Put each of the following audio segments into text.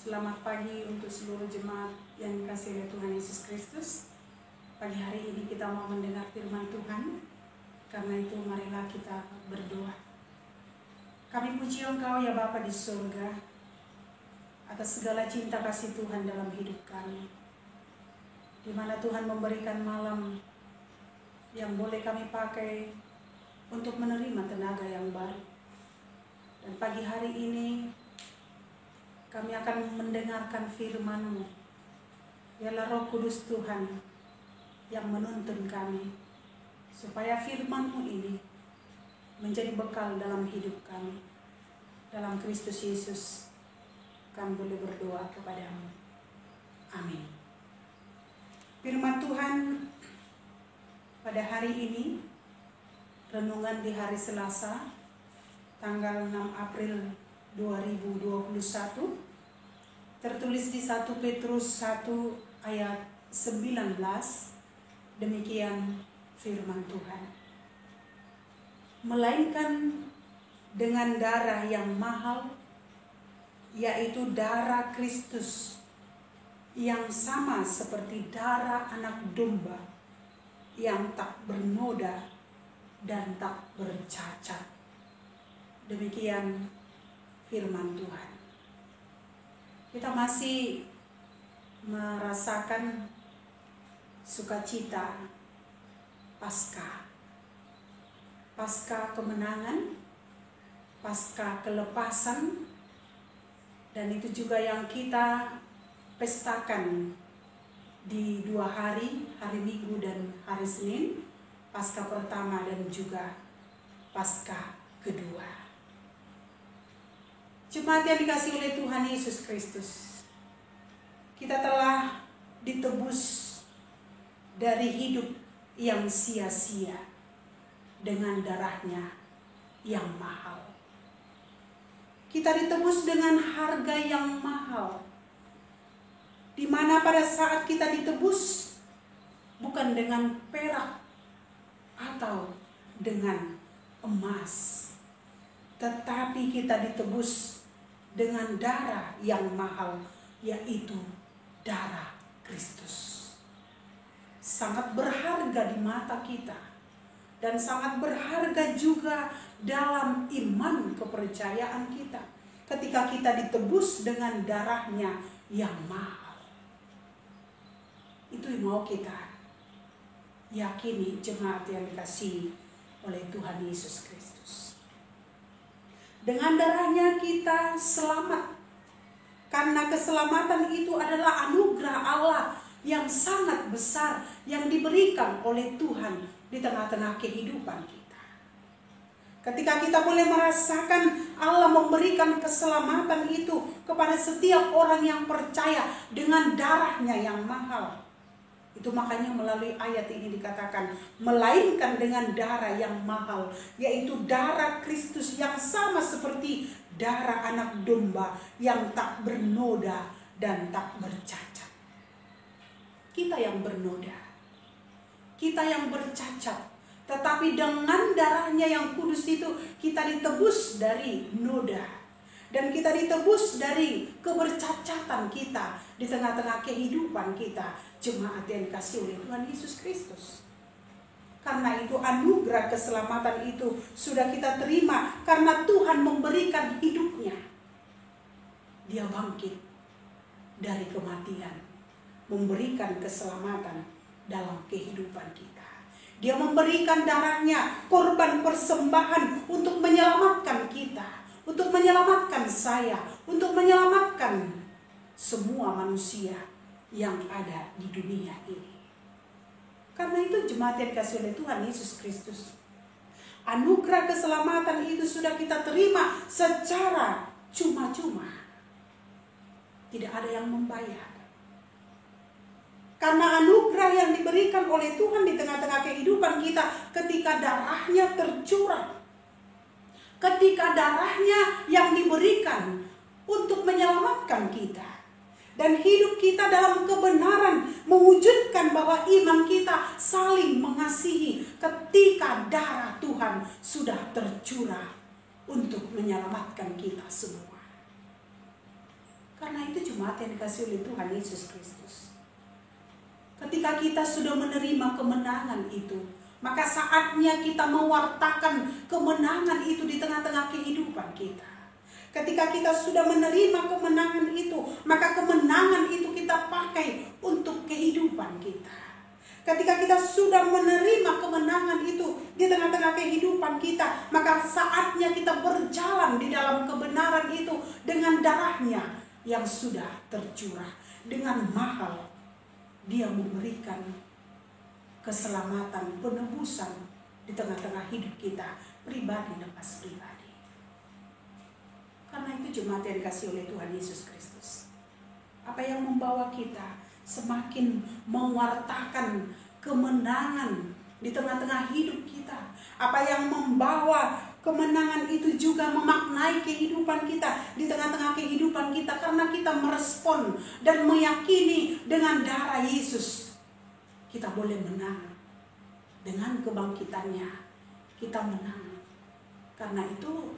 Selamat pagi untuk seluruh jemaat yang dikasihi oleh Tuhan Yesus Kristus. Pagi hari ini kita mau mendengar firman Tuhan. Karena itu marilah kita berdoa. Kami puji Engkau ya Bapa di surga, atas segala cinta kasih Tuhan dalam hidup kami, di mana Tuhan memberikan malam yang boleh kami pakai untuk menerima tenaga yang baru. Dan pagi hari ini kami akan mendengarkan firman-Mu. Biarlah Roh Kudus Tuhan yang menuntun kami, supaya firman-Mu ini menjadi bekal dalam hidup kami. Dalam Kristus Yesus kami boleh berdoa kepada-Mu. Amin. Firman Tuhan pada hari ini, renungan di hari Selasa, tanggal 6 April 2021, tertulis di 1 Petrus 1 ayat 19, demikian firman Tuhan. Melainkan dengan darah yang mahal, yaitu darah Kristus, yang sama seperti darah anak domba, yang tak bernoda dan tak bercacat. Demikian firman Tuhan. Kita masih merasakan sukacita Paskah. Paskah kemenangan, Paskah kelepasan, dan itu juga yang kita pestakan di 2 hari, hari Minggu dan hari Senin, Paskah pertama dan juga Paskah kedua. Jemaat yang dikasihi oleh Tuhan Yesus Kristus, kita telah ditebus dari hidup yang sia-sia dengan darah-Nya yang mahal. Kita ditebus dengan harga yang mahal, di mana pada saat kita ditebus bukan dengan perak atau dengan emas, tetapi kita ditebus dengan darah yang mahal, yaitu darah Kristus. Sangat berharga di mata kita, dan sangat berharga juga dalam iman kepercayaan kita, ketika kita ditebus dengan darah-Nya yang mahal. Itu yang mau kita yakini, jemaat yang dikasihi oleh Tuhan Yesus Kristus. Dengan darah-Nya kita selamat, karena keselamatan itu adalah anugerah Allah yang sangat besar yang diberikan oleh Tuhan di tengah-tengah kehidupan kita. Ketika kita boleh merasakan Allah memberikan keselamatan itu kepada setiap orang yang percaya dengan darah-Nya yang mahal. Itu makanya melalui ayat ini dikatakan, melainkan dengan darah yang mahal, yaitu darah Kristus yang sama seperti darah anak domba yang tak bernoda dan tak bercacat. Kita yang bernoda, kita yang bercacat, tetapi dengan darah-Nya yang kudus itu kita ditebus dari noda. Dan kita ditebus dari kebercacatan kita di tengah-tengah kehidupan kita, jemaat yang dikasihi oleh Tuhan Yesus Kristus. Karena itu anugerah keselamatan itu sudah kita terima karena Tuhan memberikan hidupnya. Dia bangkit dari kematian, memberikan keselamatan dalam kehidupan kita. Dia memberikan darah-Nya, korban persembahan untuk menyelamatkan kita, untuk menyelamatkan saya, untuk menyelamatkan semua manusia yang ada di dunia ini. Karena itu jemaat yang dikasihi oleh Tuhan Yesus Kristus, anugerah keselamatan itu sudah kita terima secara cuma-cuma. Tidak ada yang membayar. Karena anugerah yang diberikan oleh Tuhan di tengah-tengah kehidupan kita, ketika darah-Nya tercurah, ketika darah-Nya yang diberikan untuk menyelamatkan kita, dan hidup kita dalam kebenaran, mewujudkan bahwa iman kita saling mengasihi ketika darah Tuhan sudah tercurah untuk menyelamatkan kita semua. Karena itu jemaat yang dikasih oleh Tuhan Yesus Kristus. Ketika kita sudah menerima kemenangan itu, maka saatnya kita mewartakan kemenangan itu di tengah-tengah kehidupan kita. Ketika kita sudah menerima kemenangan itu, maka kemenangan itu kita pakai untuk kehidupan kita. Ketika kita sudah menerima kemenangan itu di tengah-tengah kehidupan kita, maka saatnya kita berjalan di dalam kebenaran itu dengan darahnya yang sudah tercurah. Dengan mahal Dia memberikan keselamatan, penebusan di tengah-tengah hidup kita, pribadi lepas pribadi. Karena itu jemaat yang dikasih oleh Tuhan Yesus Kristus, apa yang membawa kita semakin mewartakan kemenangan di tengah-tengah hidup kita? Apa yang membawa kemenangan itu juga memaknai kehidupan kita di tengah-tengah kehidupan kita? Karena kita merespon dan meyakini dengan darah Yesus kita boleh menang. Dengan kebangkitannya kita menang. Karena itu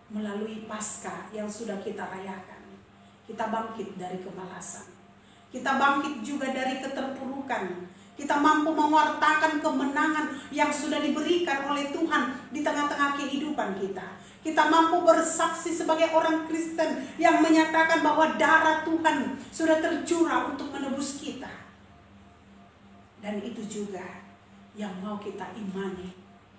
melalui Paskah yang sudah kita rayakan, kita bangkit dari kemalasan. Kita bangkit juga dari keterpurukan. Kita mampu mewartakan kemenangan yang sudah diberikan oleh Tuhan di tengah-tengah kehidupan kita. Kita mampu bersaksi sebagai orang Kristen yang menyatakan bahwa darah Tuhan sudah tercurah untuk menebus kita. Dan itu juga yang mau kita imani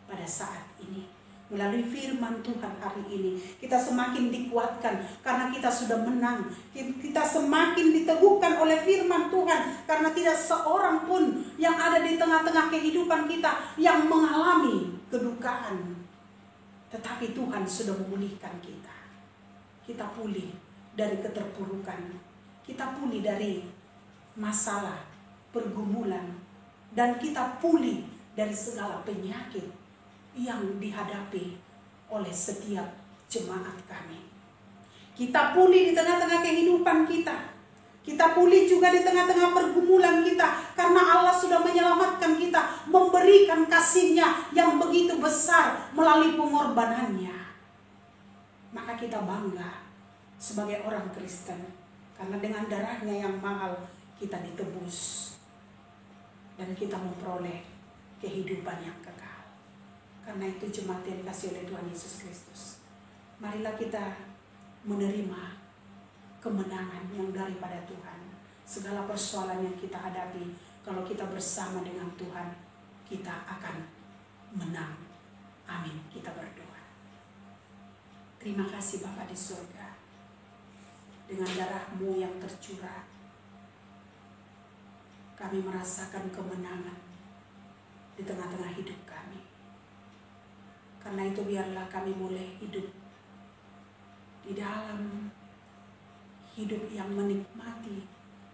pada saat ini. Melalui firman Tuhan hari ini, kita semakin dikuatkan karena kita sudah menang. Kita semakin diteguhkan oleh firman Tuhan karena tidak seorang pun yang ada di tengah-tengah kehidupan kita yang mengalami kedukaan. Tetapi Tuhan sudah memulihkan kita. Kita pulih dari keterpurukan. Kita pulih dari masalah, pergumulan. Dan kita pulih dari segala penyakit yang dihadapi oleh setiap jemaat kami. Kita pulih di tengah-tengah kehidupan kita. Kita pulih juga di tengah-tengah pergumulan kita. Karena Allah sudah menyelamatkan kita. Memberikan kasih-Nya yang begitu besar melalui pengorbanannya. Maka kita bangga sebagai orang Kristen. Karena dengan darahnya yang mahal kita ditebus. Dan kita memperoleh kehidupan yang kekal. Karena itu jemaat yang dikasih oleh Tuhan Yesus Kristus, marilah kita menerima kemenangan yang daripada Tuhan. Segala persoalan yang kita hadapi, kalau kita bersama dengan Tuhan, kita akan menang. Amin. Kita berdoa. Terima kasih Bapa di surga. Dengan darah-Mu yang tercurah, kami merasakan kemenangan di tengah-tengah hidup kami. Karena itu biarlah kami boleh hidup di dalam hidup yang menikmati,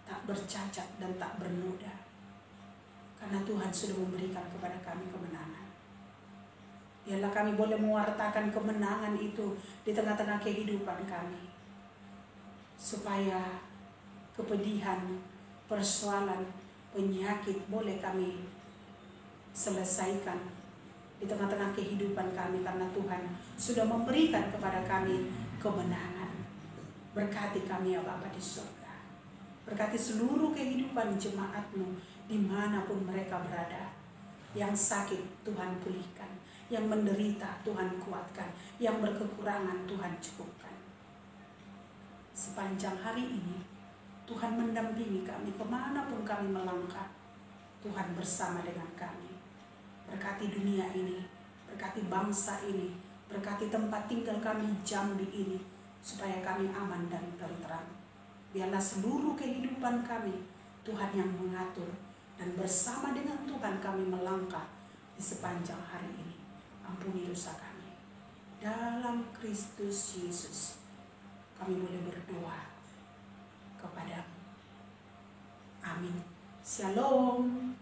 tak bercacat dan tak bernoda. Karena Tuhan sudah memberikan kepada kami kemenangan. Biarlah kami boleh mewartakan kemenangan itu di tengah-tengah kehidupan kami. Supaya kepedihan, persoalan, penyakit boleh kami selesaikan di tengah-tengah kehidupan kami, karena Tuhan sudah memberikan kepada kami kemenangan. Berkati kami ya Bapa di surga. Berkati seluruh kehidupan jemaat-Mu dimanapun mereka berada. Yang sakit Tuhan pulihkan, yang menderita Tuhan kuatkan, yang berkekurangan Tuhan cukupkan. Sepanjang hari ini Tuhan mendampingi kami kemanapun kami melangkah. Tuhan bersama dengan kami. Berkati dunia ini, berkati bangsa ini, berkati tempat tinggal kami Jambi ini, supaya kami aman dan tentram. Biarlah seluruh kehidupan kami Tuhan yang mengatur, dan bersama dengan Tuhan kami melangkah di sepanjang hari ini. Ampuni dosa kami. Dalam Kristus Yesus kami boleh berdoa kepada-Mu. Amin. Shalom.